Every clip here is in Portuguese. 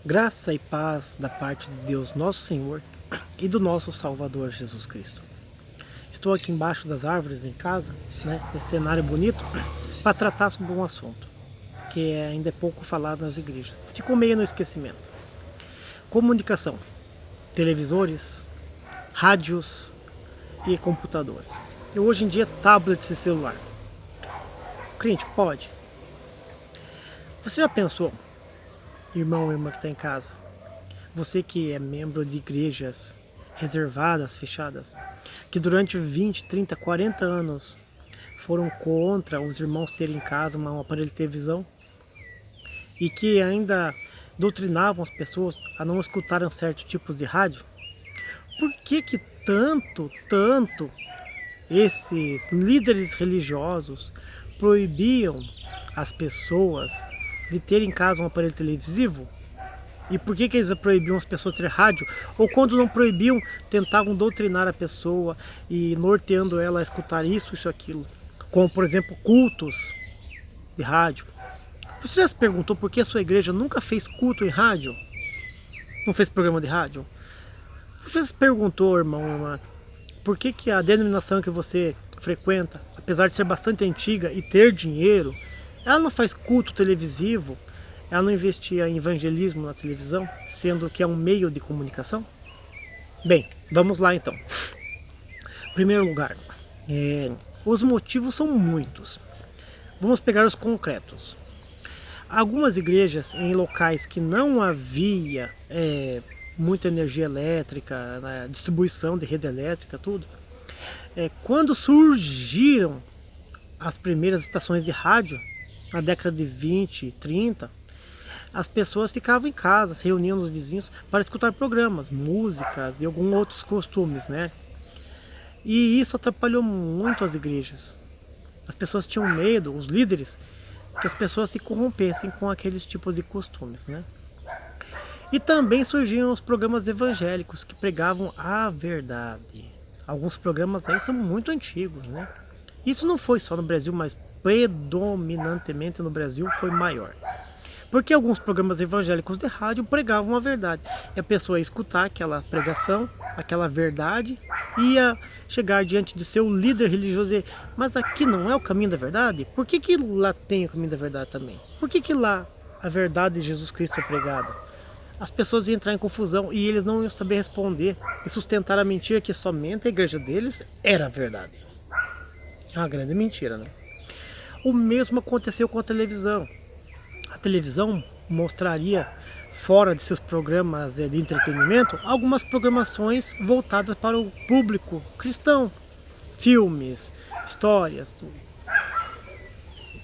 Graça e paz da parte de Deus, nosso Senhor, e do nosso Salvador Jesus Cristo. Estou aqui embaixo das árvores em casa, nesse cenário bonito, para tratar sobre um assunto que ainda é pouco falado nas igrejas. Ficou meio no esquecimento. Comunicação, televisores, rádios e computadores. E hoje em dia, tablets e celular. O crente pode? Você já pensou, irmão ou irmã que está em casa, você que é membro de igrejas reservadas, fechadas, que durante 20, 30, 40 anos foram contra os irmãos terem em casa um aparelho de televisão e que ainda doutrinavam as pessoas a não escutarem certos tipos de rádio? Por que tanto esses líderes religiosos proibiam as pessoas de ter em casa um aparelho televisivo? E por que eles proibiam as pessoas ter rádio? Ou quando não proibiam, tentavam doutrinar a pessoa e norteando ela a escutar isso, aquilo. Como, por exemplo, cultos de rádio. Você já se perguntou por que a sua igreja nunca fez culto em rádio? Não fez programa de rádio? Você já se perguntou, irmão, irmã, por que a denominação que você frequenta, apesar de ser bastante antiga e ter dinheiro, ela não faz culto televisivo? Ela não investia em evangelismo na televisão, sendo que é um meio de comunicação? Bem, vamos lá então. Em primeiro lugar, os motivos são muitos. Vamos pegar os concretos. Algumas igrejas em locais que não havia muita energia elétrica, distribuição de rede elétrica, tudo. Quando surgiram as primeiras estações de rádio, na década de 20, 30, as pessoas ficavam em casa, se reuniam nos vizinhos para escutar programas, músicas e alguns outros costumes, né? E isso atrapalhou muito as igrejas. As pessoas tinham medo, os líderes, que as pessoas se corrompessem com aqueles tipos de costumes, né? E também surgiram os programas evangélicos que pregavam a verdade. Alguns programas aí são muito antigos, né? Isso não foi só no Brasil, mas predominantemente no Brasil foi maior. Porque alguns programas evangélicos de rádio pregavam a verdade. E a pessoa ia escutar aquela pregação, aquela verdade, ia chegar diante de seu líder religioso e dizer: mas aqui não é o caminho da verdade? Por que lá tem o caminho da verdade também? Por que lá a verdade de Jesus Cristo é pregada? As pessoas iam entrar em confusão e eles não iam saber responder e sustentar a mentira que somente a igreja deles era a verdade. É uma grande mentira, né? O mesmo aconteceu com a televisão. A televisão mostraria, fora de seus programas de entretenimento, algumas programações voltadas para o público cristão. Filmes, histórias, tudo.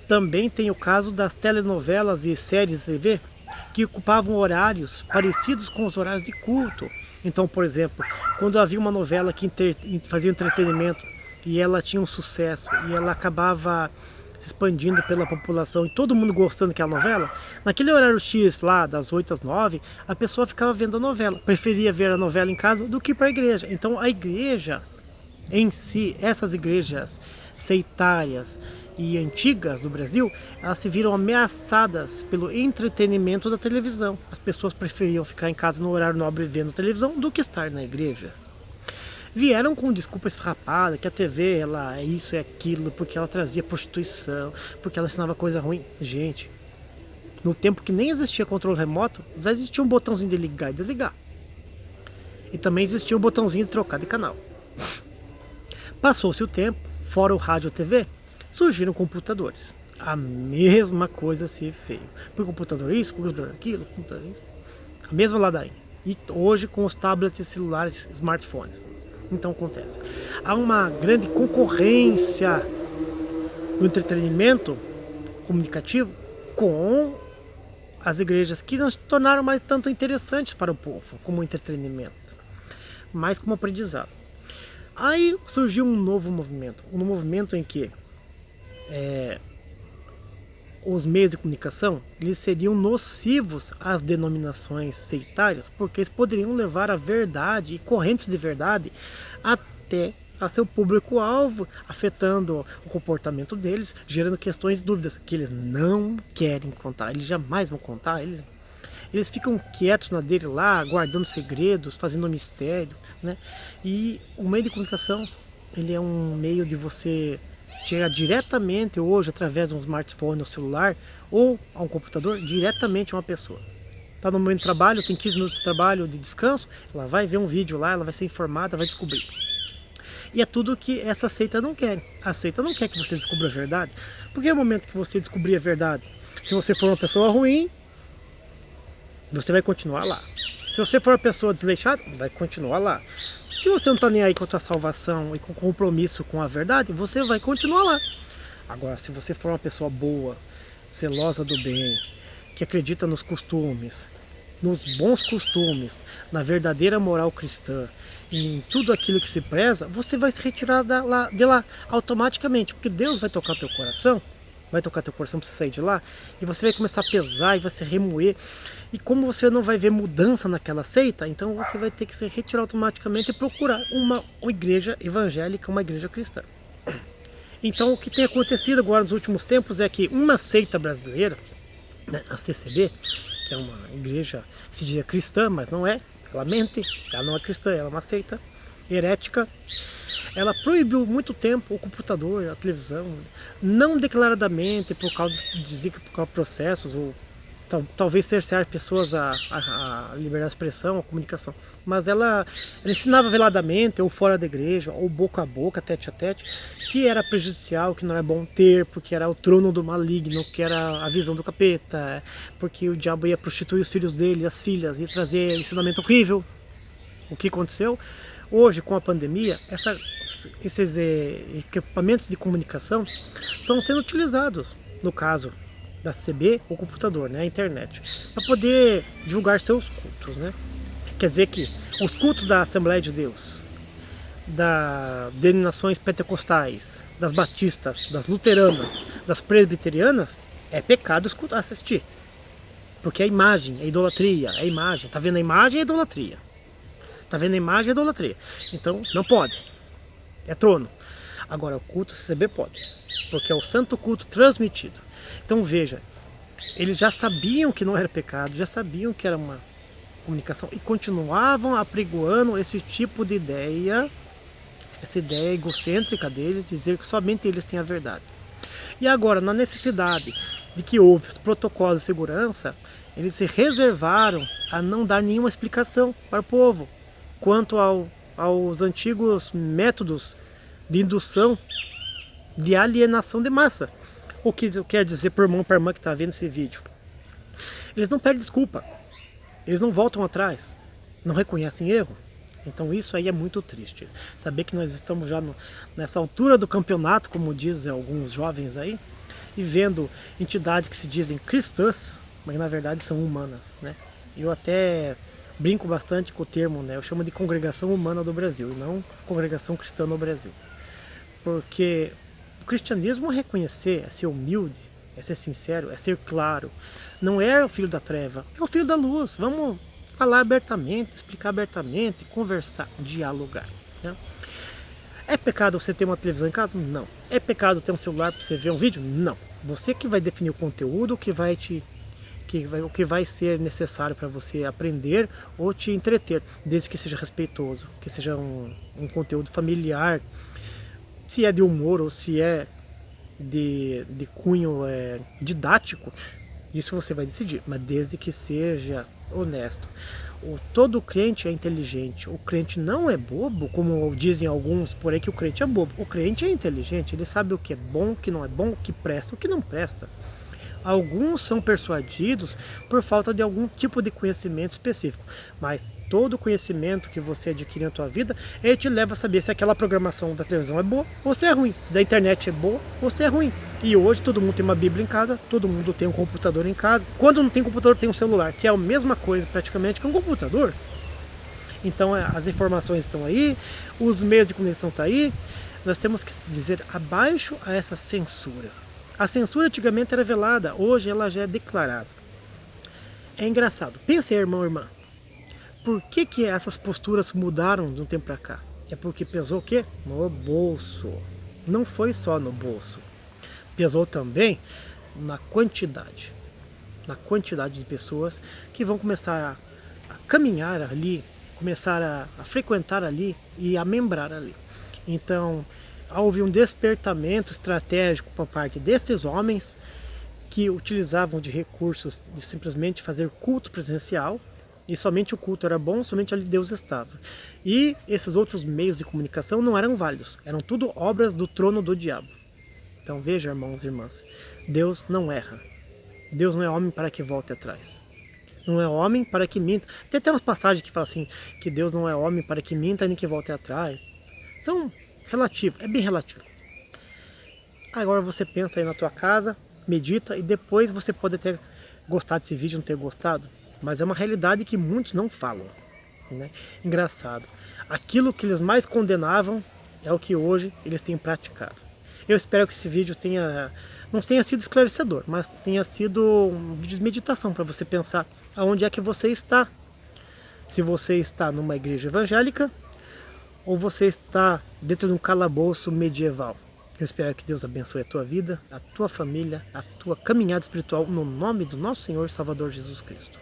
Também tem o caso das telenovelas e séries de TV que ocupavam horários parecidos com os horários de culto. Então, por exemplo, quando havia uma novela que fazia entretenimento e ela tinha um sucesso e ela acabava se expandindo pela população e todo mundo gostando daquela novela, naquele horário X lá, das 8 às 9, a pessoa ficava vendo a novela, preferia ver a novela em casa do que ir para a igreja. Então a igreja em si, essas igrejas sectárias e antigas do Brasil, elas se viram ameaçadas pelo entretenimento da televisão. As pessoas preferiam ficar em casa no horário nobre vendo televisão do que estar na igreja. Vieram com desculpa esfarrapada, que a TV ela é isso, é aquilo, porque ela trazia prostituição, porque ela ensinava coisa ruim. Gente, no tempo que nem existia controle remoto, já existia um botãozinho de ligar e desligar. E também existia um botãozinho de trocar de canal. Passou-se o tempo, fora o rádio e TV, surgiram computadores. A mesma coisa se fez. Por computador isso, computador aquilo, computador isso. A mesma ladainha. E hoje com os tablets, celulares, smartphones. Então acontece. Há uma grande concorrência no entretenimento comunicativo com as igrejas que não se tornaram mais tanto interessantes para o povo como entretenimento, mas como aprendizado. Aí surgiu um novo movimento em que os meios de comunicação eles seriam nocivos às denominações sectárias, porque eles poderiam levar a verdade e correntes de verdade até a seu público-alvo, afetando o comportamento deles, gerando questões e dúvidas que eles não querem contar, eles jamais vão contar, eles Eles ficam quietos na dele lá, guardando segredos, fazendo mistério, né? E o meio de comunicação, ele é um meio de você chegar diretamente hoje, através de um smartphone ou celular, ou a um computador, diretamente a uma pessoa. Está no meio de trabalho, tem 15 minutos de trabalho, de descanso, ela vai ver um vídeo lá, ela vai ser informada, vai descobrir. E é tudo que essa seita não quer. A seita não quer que você descubra a verdade, porque é o momento que você descobrir a verdade, se você for uma pessoa ruim, você vai continuar lá. Se você for uma pessoa desleixada, vai continuar lá. Se você não está nem aí com a sua salvação e com compromisso com a verdade, você vai continuar lá. Agora, se você for uma pessoa boa, zelosa do bem, que acredita nos costumes, nos bons costumes, na verdadeira moral cristã, em tudo aquilo que se preza, você vai se retirar de lá automaticamente, porque Deus vai tocar teu coração, vai tocar teu coração para você sair de lá, e você vai começar a pesar e vai se remoer. E como você não vai ver mudança naquela seita, então você vai ter que se retirar automaticamente e procurar uma igreja evangélica, uma igreja cristã. Então o que tem acontecido agora nos últimos tempos é que uma seita brasileira, né, a CCB, que é uma igreja que se dizia cristã, mas não é, ela mente, ela não é cristã, ela é uma seita herética. Ela proibiu muito tempo o computador, a televisão, não declaradamente por causa de processos ou talvez cercear pessoas a liberdade de expressão, a comunicação, mas ela ensinava veladamente, ou fora da igreja, ou boca a boca, tete a tete, que era prejudicial, que não era bom ter, porque era o trono do maligno, que era a visão do capeta, porque o diabo ia prostituir os filhos dele, as filhas, ia trazer ensinamento horrível. O que aconteceu? Hoje, com a pandemia, esses equipamentos de comunicação estão sendo utilizados, no caso da CB, o computador, né, a internet, para poder divulgar seus cultos, né? Quer dizer que os cultos da Assembleia de Deus, das denominações pentecostais, das batistas, das luteranas, das presbiterianas, é pecado assistir, porque é imagem, é idolatria, é imagem. Tá vendo a imagem, é idolatria. Tá vendo a imagem, é idolatria. Então não pode, é trono. Agora o culto CB pode, porque é o santo culto transmitido. Então veja, eles já sabiam que não era pecado, já sabiam que era uma comunicação e continuavam apregoando esse tipo de ideia, essa ideia egocêntrica deles, dizer que somente eles têm a verdade. E agora, na necessidade de que houve os protocolos de segurança, eles se reservaram a não dar nenhuma explicação para o povo quanto aos antigos métodos de indução de alienação de massa. O que quer dizer por irmão, para irmã que está vendo esse vídeo? Eles não pedem desculpa, eles não voltam atrás, não reconhecem erro. Então isso aí é muito triste. Saber que nós estamos já nessa altura do campeonato, como dizem alguns jovens aí, e vendo entidades que se dizem cristãs, mas na verdade são humanas, né? Eu até brinco bastante com o termo, né? Eu chamo de congregação humana do Brasil, e não congregação cristã no Brasil. Porque o cristianismo é reconhecer, é ser humilde, é ser sincero, é ser claro. Não é o filho da treva, é o filho da luz. Vamos falar abertamente, explicar abertamente, conversar, dialogar, né? É pecado você ter uma televisão em casa? Não. É pecado ter um celular para você ver um vídeo? Não. Você que vai definir o conteúdo, o que vai ser necessário para você aprender ou te entreter, desde que seja respeitoso, que seja um conteúdo familiar, se é de humor ou se é de cunho didático, isso você vai decidir, mas desde que seja honesto. Todo crente é inteligente, o crente não é bobo, como dizem alguns por aí que o crente é bobo. O crente é inteligente, ele sabe o que é bom, o que não é bom, o que presta, o que não presta. Alguns são persuadidos por falta de algum tipo de conhecimento específico, mas todo conhecimento que você adquire na tua vida, ele te leva a saber se aquela programação da televisão é boa ou se é ruim, se da internet é boa ou se é ruim. E hoje todo mundo tem uma Bíblia em casa, todo mundo tem um computador em casa. Quando não tem computador, tem um celular, que é a mesma coisa praticamente que um computador. Então as informações estão aí, os meios de comunicação estão aí, nós temos que dizer abaixo a essa censura. A censura antigamente era velada, hoje ela já é declarada. É engraçado. Pense aí, irmão e irmã. Por que essas posturas mudaram de um tempo para cá? É porque pesou o quê? No bolso. Não foi só no bolso. Pesou também na quantidade. na quantidade de pessoas que vão começar a caminhar ali, começar a frequentar ali e a membrar ali. Então, houve um despertamento estratégico por parte desses homens que utilizavam de recursos de simplesmente fazer culto presencial, e somente o culto era bom, somente ali Deus estava. E esses outros meios de comunicação não eram válidos, eram tudo obras do trono do diabo. Então veja, irmãos e irmãs, Deus não erra. Deus não é homem para que volte atrás. Não é homem para que minta. Tem umas passagens que falam assim, que Deus não é homem para que minta nem que volte atrás. São relativos, é bem relativo. Agora você pensa aí na tua casa, medita e depois você pode ter gostado desse vídeo, não ter gostado. Mas é uma realidade que muitos não falam, né? Engraçado. Aquilo que eles mais condenavam é o que hoje eles têm praticado. Eu espero que esse vídeo não tenha sido esclarecedor, mas tenha sido um vídeo de meditação para você pensar aonde é que você está. Se você está numa igreja evangélica ou você está dentro de um calabouço medieval. Eu espero que Deus abençoe a tua vida, a tua família, a tua caminhada espiritual no nome do nosso Senhor e Salvador Jesus Cristo.